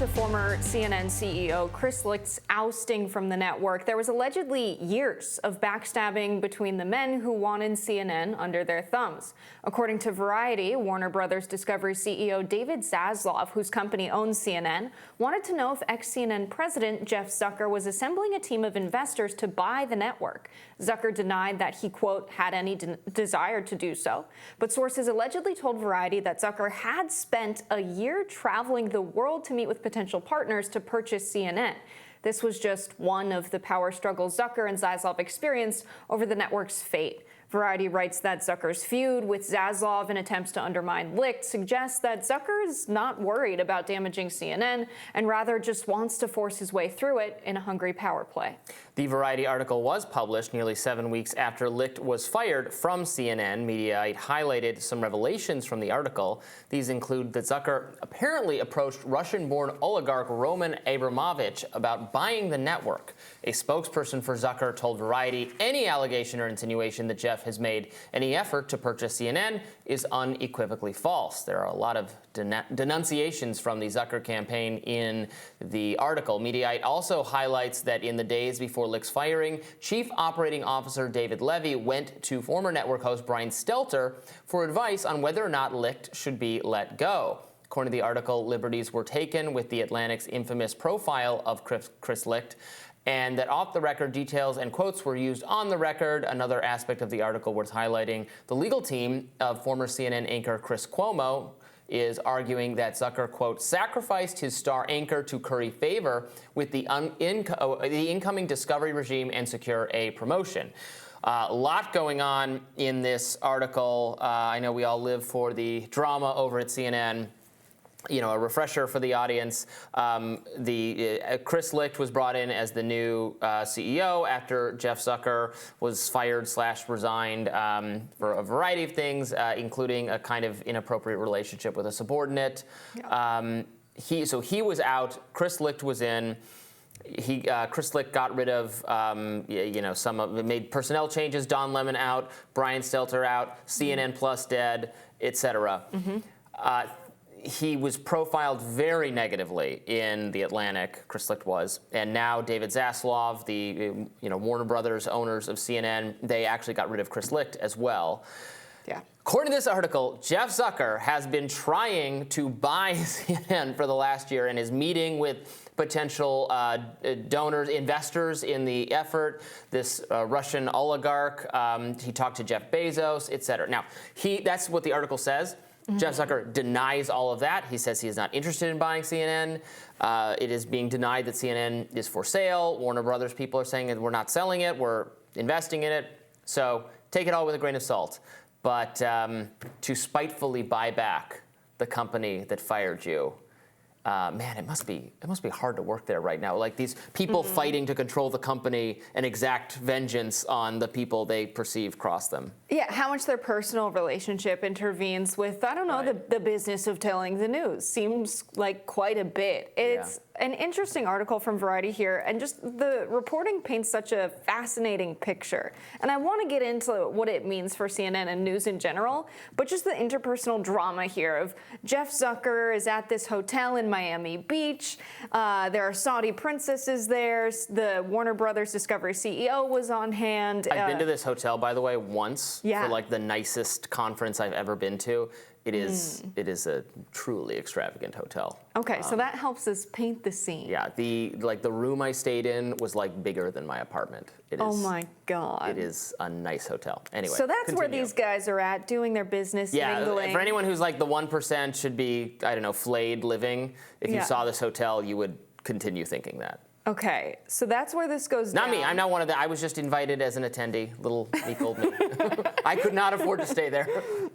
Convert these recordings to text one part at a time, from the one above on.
to former CNN CEO Chris Licht's ousting from the network, there was allegedly years of backstabbing between the men who wanted CNN under their thumbs. According to Variety, Warner Brothers Discovery CEO David Zaslav, whose company owns CNN, wanted to know if ex-CNN president Jeff Zucker was assembling a team of investors to buy the network. Zucker denied that he, quote, had any desire to do so. But sources allegedly told Variety that Zucker had spent a year traveling the world to meet with potential partners to purchase CNN. This was just one of the power struggles Zucker and Zaslav experienced over the network's fate. Variety writes that Zucker's feud with Zaslav and attempts to undermine Licht suggests that Zucker is not worried about damaging CNN and rather just wants to force his way through it in a hungry power play. The Variety article was published nearly 7 weeks after Licht was fired from CNN. Mediaite highlighted some revelations from the article. These include that Zucker apparently approached Russian-born oligarch Roman Abramovich about buying the network. A spokesperson for Zucker told Variety any allegation or insinuation that Jeff has made any effort to purchase CNN is unequivocally false. There are a lot of denunciations from the Zucker campaign in the article. Mediaite also highlights that in the days before Licht's firing, Chief Operating Officer David Levy went to former network host Brian Stelter for advice on whether or not Licht should be let go. According to the article, liberties were taken with the Atlantic's infamous profile of Chris Licht, and that off-the-record details and quotes were used on the record. Another aspect of the article worth highlighting, the legal team of former CNN anchor Chris Cuomo is arguing that Zucker, quote, sacrificed his star anchor to curry favor with the incoming Discovery regime and secure a promotion. A lot going on in this article. I know we all live for the drama over at CNN. You know, a refresher for the audience, Chris Licht was brought in as the new CEO after Jeff Zucker was fired/resigned for a variety of things, including a kind of inappropriate relationship with a subordinate. Yeah. He was out. Chris Licht was in. Chris Licht got rid of, made personnel changes. Don Lemon out, Brian Stelter out, CNN Plus dead, etc. Mm-hmm. He was profiled very negatively in The Atlantic, Chris Licht was, and now David Zaslav, the Warner Brothers owners of CNN, they actually got rid of Chris Licht as well. Yeah. According to this article, Jeff Zucker has been trying to buy CNN for the last year and is meeting with potential donors, investors in the effort. This Russian oligarch, he talked to Jeff Bezos, et cetera. Now, that's what the article says. Mm-hmm. Jeff Zucker denies all of that. He says he is not interested in buying CNN. It is being denied that CNN is for sale. Warner Brothers people are saying that we're not selling it, we're investing in it. So take it all with a grain of salt. But to spitefully buy back the company that fired you, man, it must be hard to work there right now. Like these people mm-hmm. fighting to control the company and exact vengeance on the people they perceive cross them. Yeah, how much their personal relationship intervenes with, I don't know, right. the business of telling the news. Seems like quite a bit. It's an interesting article from Variety here, and just the reporting paints such a fascinating picture. And I want to get into what it means for CNN and news in general, but just the interpersonal drama here of Jeff Zucker is at this hotel in Miami Beach. There are Saudi princesses there. The Warner Brothers Discovery CEO was on hand. I've been to this hotel, by the way, once for like the nicest conference I've ever been to. It is a truly extravagant hotel. Okay, so that helps us paint the scene. Yeah, the room I stayed in was like bigger than my apartment. Oh my God. It is a nice hotel. Anyway, so that's where these guys are at, doing their business, mingling. For anyone who's like the 1% should be, I don't know, flayed living. If you saw this hotel, you would continue thinking that. Okay, so that's where this goes down. Not me. I'm not one of the. I was just invited as an attendee. Little meek old me. I could not afford to stay there.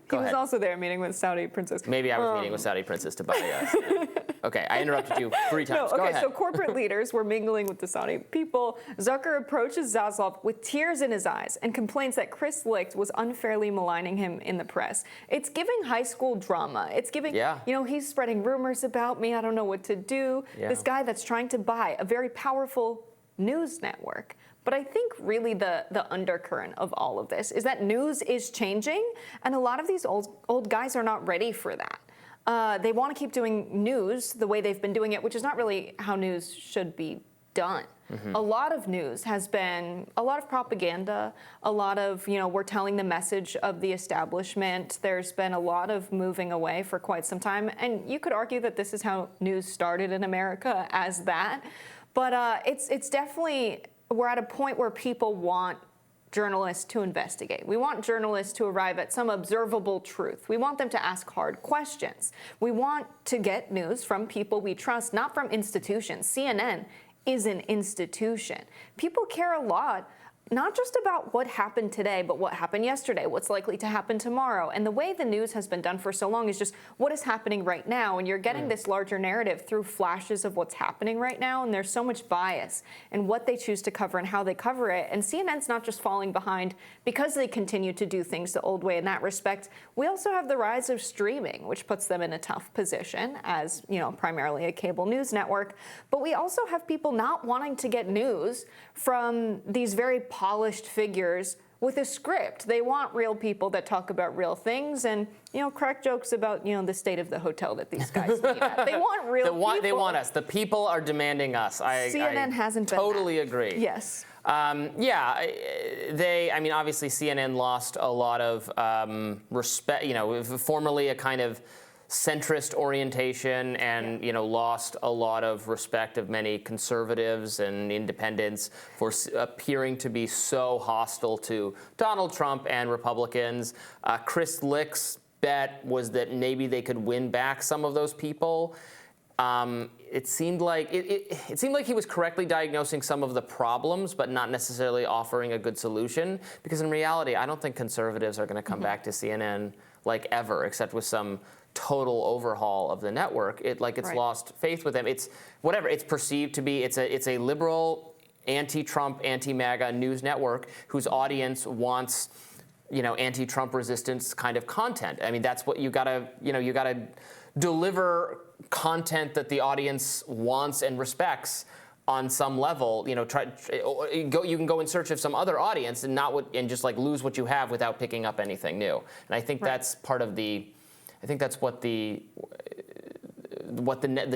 He was also there meeting with Saudi princess. Maybe I was meeting with Saudi princess to buy us. Okay, I interrupted you 3 times. No, Go ahead. So corporate leaders were mingling with the Saudi people. Zucker approaches Zaslav with tears in his eyes and complains that Chris Licht was unfairly maligning him in the press. It's giving high school drama. It's giving, he's spreading rumors about me. I don't know what to do. Yeah. This guy that's trying to buy a very powerful news network. But I think really the undercurrent of all of this is that news is changing, and a lot of these old guys are not ready for that. They want to keep doing news the way they've been doing it, which is not really how news should be done. A lot of news has been a lot of propaganda, a lot of, we're telling the message of the establishment. There's been a lot of moving away for quite some time. And you could argue that this is how news started in America, as that. But it's definitely, we're at a point where people want journalists to investigate. We want journalists to arrive at some observable truth. We want them to ask hard questions. We want to get news from people we trust, not from institutions. CNN is an institution. People care a lot, not just about what happened today, but what happened yesterday, what's likely to happen tomorrow. And the way the news has been done for so long is just what is happening right now. And you're getting this larger narrative through flashes of what's happening right now. And there's so much bias in what they choose to cover and how they cover it. And CNN's not just falling behind because they continue to do things the old way in that respect. We also have the rise of streaming, which puts them in a tough position as, primarily a cable news network. But we also have people not wanting to get news from these very polished figures with a script. They want real people that talk about real things and, crack jokes about, the state of the hotel that these guys meet at. They want real people. They want us. The people are demanding us. CNN hasn't been totally that. agree. Yes. Obviously CNN lost a lot of respect, formerly a kind of centrist orientation and lost a lot of respect of many conservatives and independents for appearing to be so hostile to Donald Trump and Republicans. Chris Licht's bet was that maybe they could win back some of those people. It seemed like he was correctly diagnosing some of the problems, but not necessarily offering a good solution. Because in reality, I don't think conservatives are going to come back to CNN like ever, except with some total overhaul of the network. It's right. Lost faith with them. It's whatever. It's perceived to be. It's a liberal, anti-Trump, anti-MAGA news network whose audience wants, anti-Trump resistance kind of content. I mean, that's what you gotta deliver content that the audience wants and respects on some level. You can go in search of some other audience and just lose what you have without picking up anything new. And I think that's part of the. I think that's what the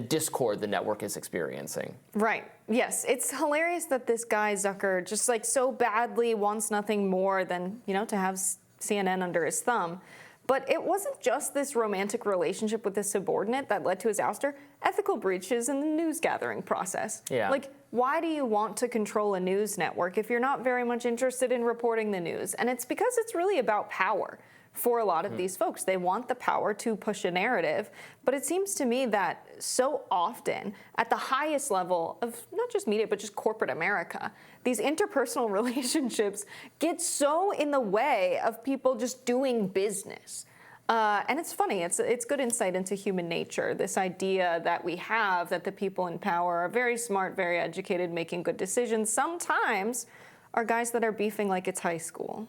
discord the network is experiencing. Right. Yes. It's hilarious that this guy Zucker just so badly wants nothing more than, to have CNN under his thumb. But it wasn't just this romantic relationship with his subordinate that led to his ouster. Ethical breaches in the news gathering process. Yeah. Why do you want to control a news network if you're not very much interested in reporting the news? And it's because it's really about power. For a lot of these folks, they want the power to push a narrative. But it seems to me that so often at the highest level of not just media, but just corporate America, these interpersonal relationships get so in the way of people just doing business. And it's funny, it's good insight into human nature, this idea that we have that the people in power are very smart, very educated, making good decisions. Sometimes are guys that are beefing like it's high school.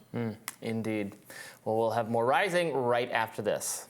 Indeed. Well, we'll have more Rising right after this.